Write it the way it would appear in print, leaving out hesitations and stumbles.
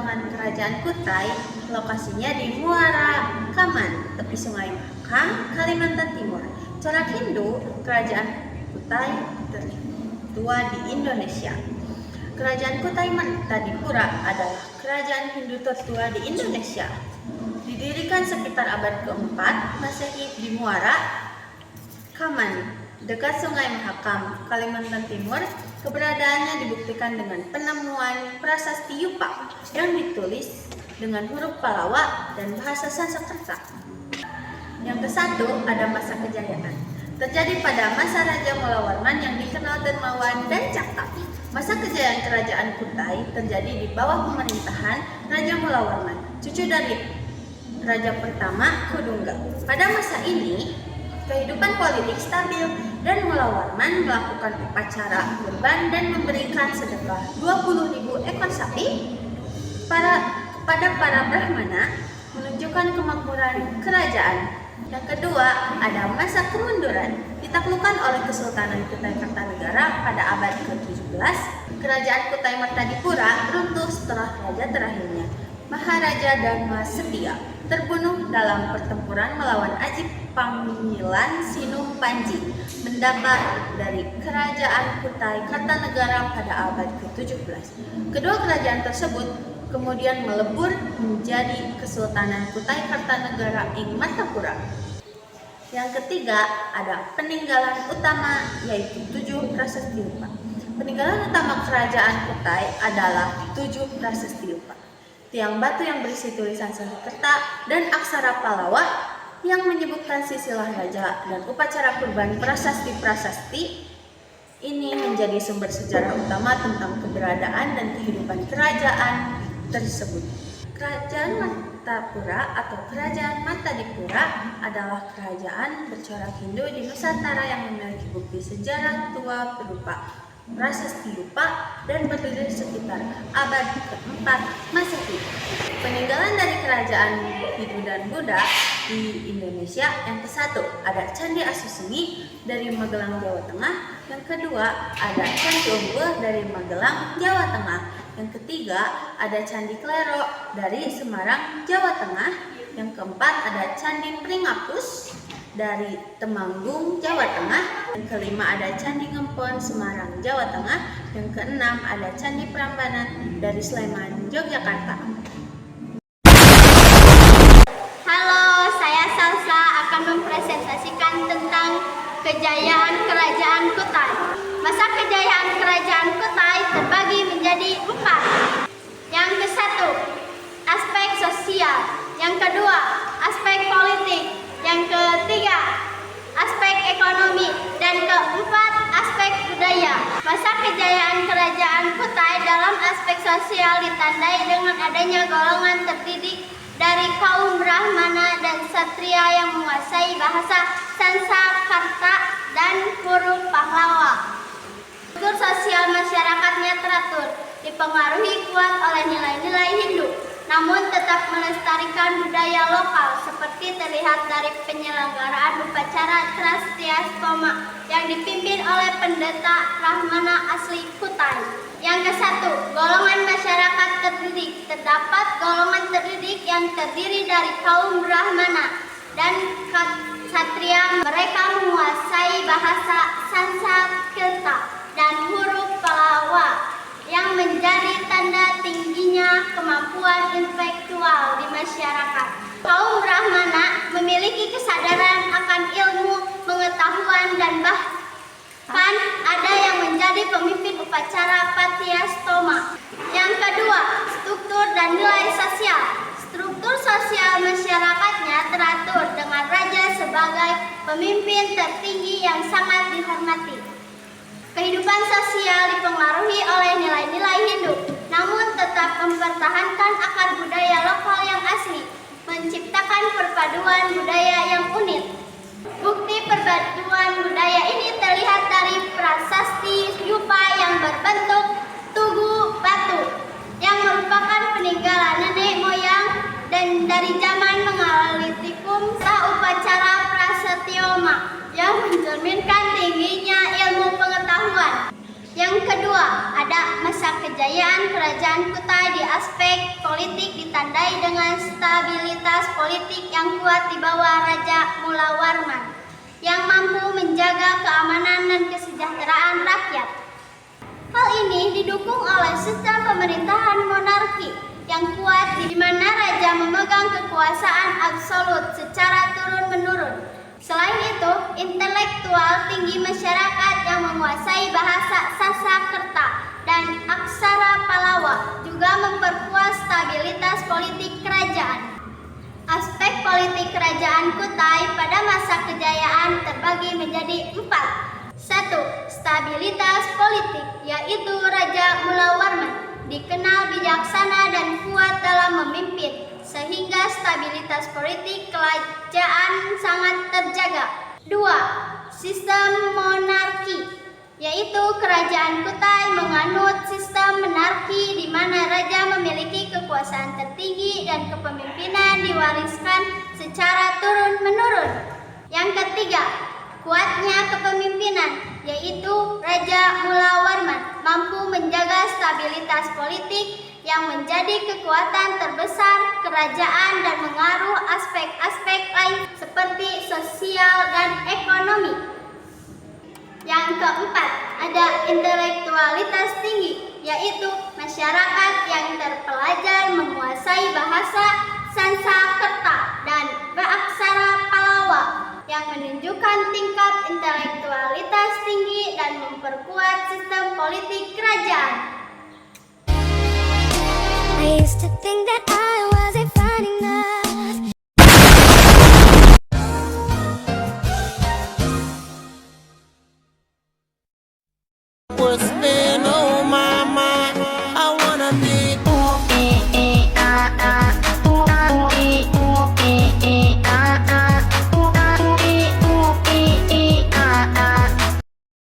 pengembangan kerajaan Kutai, lokasinya di Muara Kaman, tepi Sungai Mahakam, Kalimantan Timur. Corak Hindu, kerajaan Kutai tertua di Indonesia. Kerajaan Kutai Martadipura adalah kerajaan Hindu tertua di Indonesia. Didirikan sekitar abad ke-4 Masehi di Muara Kaman, dekat Sungai Mahakam, Kalimantan Timur. Keberadaannya dibuktikan dengan penemuan prasasti Yupa yang ditulis dengan huruf Palawa dan bahasa Sanskerta. Yang ke-1 ada masa kejayaan. Terjadi pada masa Raja Mulawarman yang dikenal dermawan dan cakap. Masa kejayaan kerajaan Kutai terjadi di bawah pemerintahan Raja Mulawarman, cucu dari Raja pertama Kudungga. Pada masa ini, kehidupan politik stabil dan Mulawarman melakukan upacara kurban dan memberikan sedekah 20.000 ekor sapi kepada para Brahmana, menunjukkan kemakmuran kerajaan. Yang kedua, ada masa kemunduran. Ditaklukkan oleh Kesultanan Kutai Kartanegara pada abad ke-17, kerajaan Kutai Martadipura runtuh setelah raja terakhirnya, Maharaja Dharma Setia, terbunuh dalam pertempuran melawan Ajip Panggilan Sinum Panji, mendapat dari kerajaan Kutai Kartanegara pada abad ke-17. Kedua kerajaan tersebut kemudian melebur menjadi Kesultanan Kutai Kartanegara ing Martapura. Yang ketiga ada peninggalan utama, yaitu 7 prasasti Yupa. Peninggalan utama kerajaan Kutai adalah 7 prasasti Yupa. Tiang batu yang berisi tulisan Sanskerta dan aksara Palawa yang menyebutkan silsilah raja dan upacara kurban prasasti-prasasti ini menjadi sumber sejarah utama tentang keberadaan dan kehidupan kerajaan tersebut. Kerajaan Martapura atau Kerajaan Martadipura adalah kerajaan bercorak Hindu di Nusantara yang memiliki bukti sejarah tua berupa prasasti Yupa dan berdiri sekitar abad ke-4 Masehi. Peninggalan dari kerajaan Hindu dan Buddha di Indonesia, yang ke-1 ada Candi Asusumi dari Magelang, Jawa Tengah. Yang kedua ada Candi Unggul dari Magelang, Jawa Tengah. Yang ketiga ada Candi Klero dari Semarang, Jawa Tengah. Yang keempat ada Candi Pringapus dari Temanggung, Jawa Tengah. Yang kelima ada Candi Ngempon, Semarang, Jawa Tengah. Yang keenam ada Candi Prambanan dari Sleman, Yogyakarta. Halo, saya Salsa akan mempresentasikan tentang kejayaan Kerajaan Kutai. Masa kejayaan Kerajaan Kutai terbagi menjadi 4. Yang ke-1, aspek sosial. Yang kedua, aspek politik. Yang ketiga, aspek ekonomi. Dan keempat, aspek budaya. Masa kejayaan Kerajaan Kutai dalam aspek sosial ditandai dengan adanya golongan terdidik dari kaum Brahmana dan Satria yang menguasai bahasa Sanskerta dan huruf Pahlawa. Struktur sosial masyarakatnya teratur, dipengaruhi kuat oleh nilai-nilai Hindu, namun tetap melestarikan budaya lokal seperti terlihat dari penyelenggaraan upacara Trastiastoma yang dipimpin oleh pendeta Brahmana asli Kutai. Yang ke-1, golongan masyarakat terdidik. Terdapat golongan terdidik yang terdiri dari kaum Brahmana dan Ksatria. Mereka menguasai bahasa Sanskerta dan huruf Palawa yang menjadi tanda tingginya kemampuan intelektual di masyarakat. Kaum Brahmana memiliki kesadaran akan ilmu, pengetahuan, dan bahkan ada yang menjadi pemimpin upacara Patyastoma. Yang kedua, struktur dan nilai sosial. Struktur sosial masyarakatnya teratur dengan raja sebagai pemimpin tertinggi yang sangat dihormati. Kehidupan sosial dipengaruhi oleh nilai-nilai Hindu, namun tetap mempertahankan akar budaya lokal yang asli, menciptakan perpaduan budaya yang unik. Bukti perpaduan budaya ini terlihat dari prasasti Yupa yang berbentuk tugu batu, yang merupakan peninggalan nenek moyang dan dari zaman Mengalitikum sah upacara Prasetyoma yang mencerminkan tingginya ilmu pengetahuan. Yang kedua, ada masa kejayaan Kerajaan Kutai di aspek politik ditandai dengan stabilitas politik yang kuat di bawah Raja Mulawarman yang mampu menjaga keamanan dan kesejahteraan rakyat. Hal ini didukung oleh sistem pemerintahan monarki yang kuat di mana raja memegang kekuasaan absolut secara turun-menurun. Selain itu, intelektual tinggi masyarakat yang menguasai bahasa Sanskerta dan aksara Pallawa juga memperkuat stabilitas politik kerajaan. Aspek politik kerajaan Kutai pada masa kejayaan terbagi menjadi 4. 1. Stabilitas politik, yaitu Raja Mulawarman dikenal bijaksana dan kuat dalam memimpin, sehingga stabilitas politik kerajaan sangat terjaga. 2. Sistem monarki, yaitu Kerajaan Kutai menganut sistem monarki di mana raja memiliki kekuasaan tertinggi dan kepemimpinan diwariskan secara turun-menurun. Yang ketiga, kuatnya kepemimpinan, yaitu Raja Mulawarman mampu menjaga stabilitas politik yang menjadi kekuatan terbesar kerajaan dan mengaruh aspek-aspek lain seperti sosial dan ekonomi. Yang keempat, ada intelektualitas tinggi, yaitu masyarakat yang terpelajar menguasai bahasa Sanskerta dan beraksara Pallawa yang menunjukkan tingkat intelektualitas tinggi dan memperkuat sistem politik kerajaan. I used to think that I was